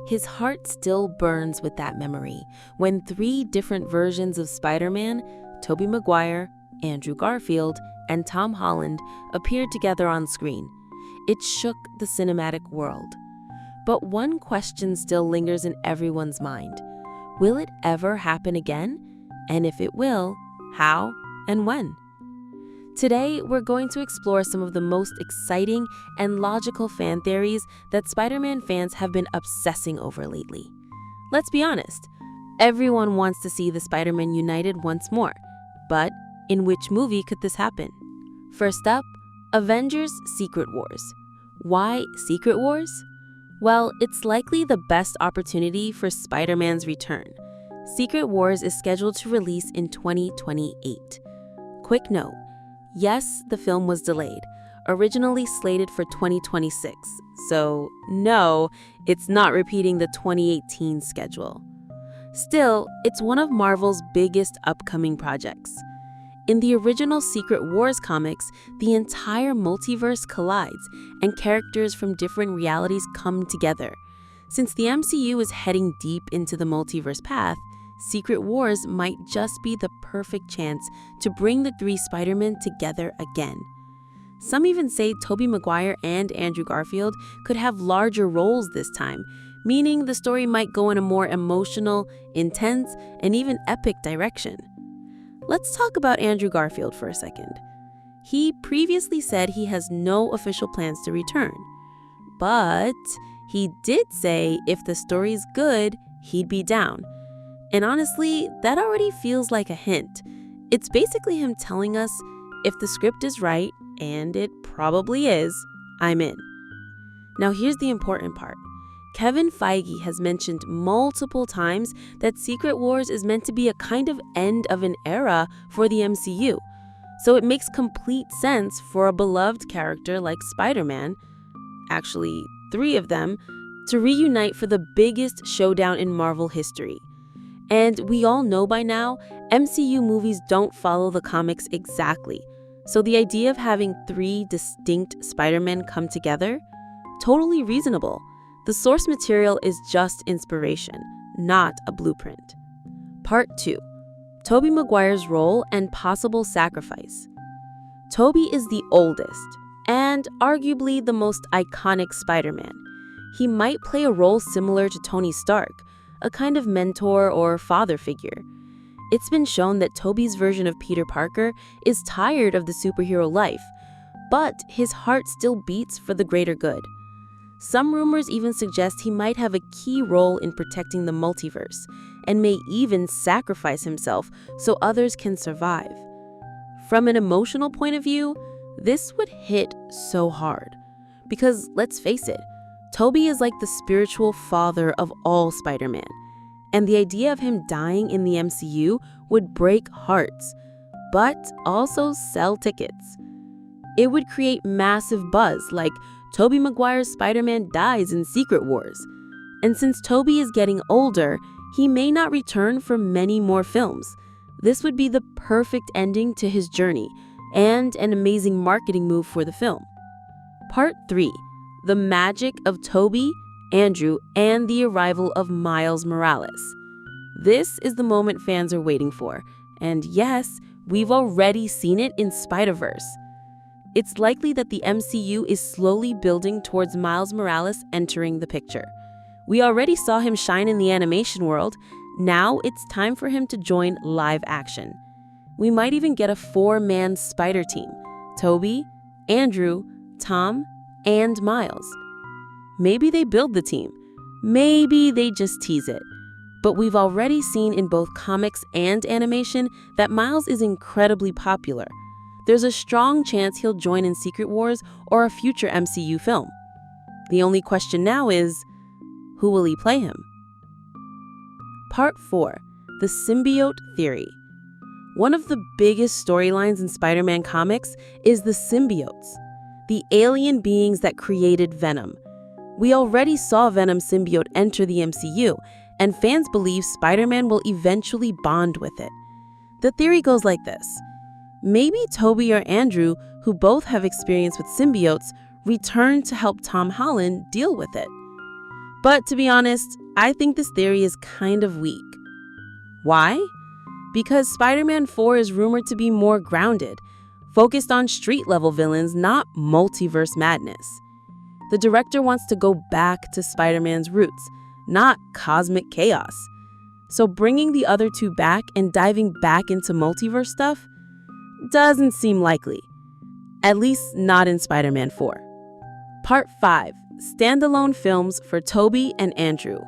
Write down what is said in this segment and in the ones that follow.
His heart still burns with that memory when three different versions of Spider-Man, Tobey Maguire, Andrew Garfield, and Tom Holland, appeared together on screen. It shook the cinematic world. But one question still lingers in everyone's mind. Will it ever happen again? And if it will, how and when? Today, we're going to explore some of the most exciting and logical fan theories that Spider-Man fans have been obsessing over lately. Let's be honest, everyone wants to see the Spider-Man united once more. But in which movie could this happen? First up, Avengers Secret Wars. Why Secret Wars? Well, it's likely the best opportunity for Spider-Man's return. Secret Wars is scheduled to release in 2028. Quick note. Yes, the film was delayed, originally slated for 2026, so no, it's not repeating the 2018 schedule. Still, it's one of Marvel's biggest upcoming projects. In the original Secret Wars comics, the entire multiverse collides and characters from different realities come together. Since the MCU is heading deep into the multiverse path, Secret Wars might just be the perfect chance to bring the three Spider-Men together again. Some even say Tobey Maguire and Andrew Garfield could have larger roles this time, meaning the story might go in a more emotional, intense, and even epic direction. Let's talk about Andrew Garfield for a second. He previously said he has no official plans to return, but he did say if the story's good, he'd be down. And honestly, that already feels like a hint. It's basically him telling us, if the script is right, and it probably is, I'm in. Now here's the important part. Kevin Feige has mentioned multiple times that Secret Wars is meant to be a kind of end of an era for the MCU. So it makes complete sense for a beloved character like Spider-Man, actually 3 of them, to reunite for the biggest showdown in Marvel history. And we all know by now, MCU movies don't follow the comics exactly. So the idea of having 3 distinct Spider-Men come together? Totally reasonable. The source material is just inspiration, not a blueprint. Part 2. Tobey Maguire's role and possible sacrifice. Tobey is the oldest, and arguably the most iconic Spider-Man. He might play a role similar to Tony Stark, a kind of mentor or father figure. It's been shown that Tobey's version of Peter Parker is tired of the superhero life, but his heart still beats for the greater good. Some rumors even suggest he might have a key role in protecting the multiverse, and may even sacrifice himself so others can survive. From an emotional point of view, this would hit so hard. Because let's face it, Tobey is like the spiritual father of all Spider-Man, and the idea of him dying in the MCU would break hearts, but also sell tickets. It would create massive buzz, like Tobey Maguire's Spider-Man dies in Secret Wars. And since Tobey is getting older, he may not return for many more films. This would be the perfect ending to his journey, and an amazing marketing move for the film. Part 3. The magic of Tobey, Andrew, and the arrival of Miles Morales. This is the moment fans are waiting for, and yes, we've already seen it in Spider-Verse. It's likely that the MCU is slowly building towards Miles Morales entering the picture. We already saw him shine in the animation world. Now it's time for him to join live action. We might even get a 4-man Spider team: Tobey, Andrew, Tom, and Miles. Maybe they build the team. Maybe they just tease it. But we've already seen in both comics and animation that Miles is incredibly popular. There's a strong chance he'll join in Secret Wars or a future MCU film. The only question now is, who will he play him? Part 4. The symbiote theory. One of the biggest storylines in Spider-Man comics is the symbiotes, the alien beings that created Venom. We already saw Venom's symbiote enter the MCU, and fans believe Spider-Man will eventually bond with it. The theory goes like this. Maybe Tobey or Andrew, who both have experience with symbiotes, return to help Tom Holland deal with it. But to be honest, I think this theory is kind of weak. Why? Because Spider-Man 4 is rumored to be more grounded, focused on street-level villains, not multiverse madness. The director wants to go back to Spider-Man's roots, not cosmic chaos. So bringing the other two back and diving back into multiverse stuff doesn't seem likely. At least not in Spider-Man 4. Part 5. Standalone films for Tobey and Andrew.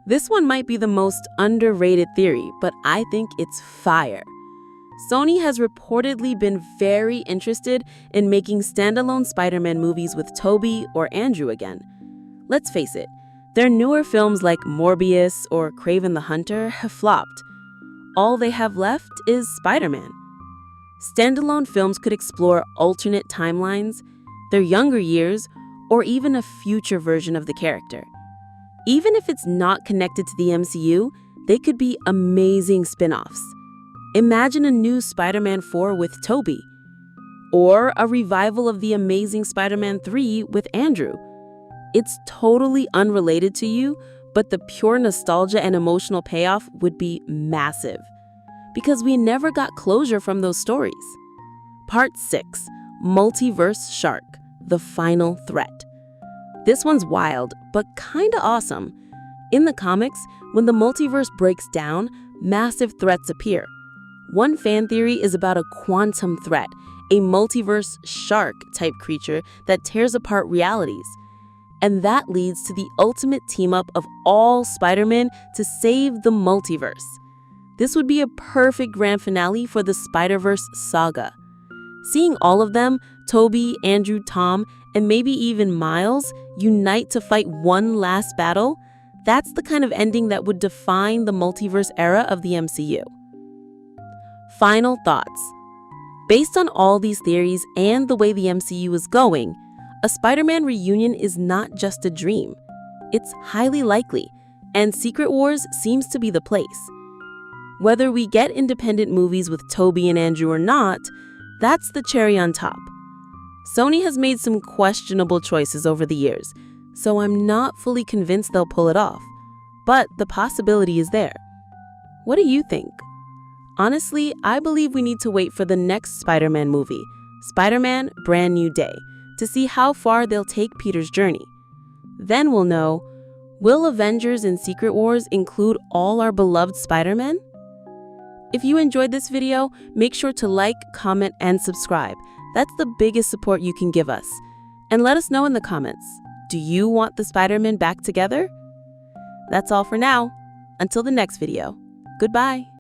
This one might be the most underrated theory, but I think it's fire. Sony has reportedly been very interested in making standalone Spider-Man movies with Tobey or Andrew again. Let's face it, their newer films like Morbius or Kraven the Hunter have flopped. All they have left is Spider-Man. Standalone films could explore alternate timelines, their younger years, or even a future version of the character. Even if it's not connected to the MCU, they could be amazing spin-offs. Imagine a new Spider-Man 4 with Tobey, or a revival of the Amazing Spider-Man 3 with Andrew. It's totally unrelated to you, but the pure nostalgia and emotional payoff would be massive, because we never got closure from those stories. Part 6. Multiverse Shark, the final threat. This one's wild, but kinda awesome. In the comics, when the multiverse breaks down, massive threats appear. One fan theory is about a quantum threat, a multiverse shark-type creature that tears apart realities. And that leads to the ultimate team-up of all Spider-Man to save the multiverse. This would be a perfect grand finale for the Spider-Verse saga. Seeing all of them, Tobey, Andrew, Tom, and maybe even Miles, unite to fight one last battle, that's the kind of ending that would define the multiverse era of the MCU. Final thoughts. Based on all these theories and the way the MCU is going, a Spider-Man reunion is not just a dream. It's highly likely, and Secret Wars seems to be the place. Whether we get independent movies with Tobey and Andrew or not, that's the cherry on top. Sony has made some questionable choices over the years, so I'm not fully convinced they'll pull it off. But the possibility is there. What do you think? Honestly, I believe we need to wait for the next Spider-Man movie, Spider-Man: Brand New Day, to see how far they'll take Peter's journey. Then we'll know, will Avengers and Secret Wars include all our beloved Spider-Men? If you enjoyed this video, make sure to like, comment, and subscribe. That's the biggest support you can give us. And let us know in the comments, do you want the Spider-Man back together? That's all for now. Until the next video. Goodbye.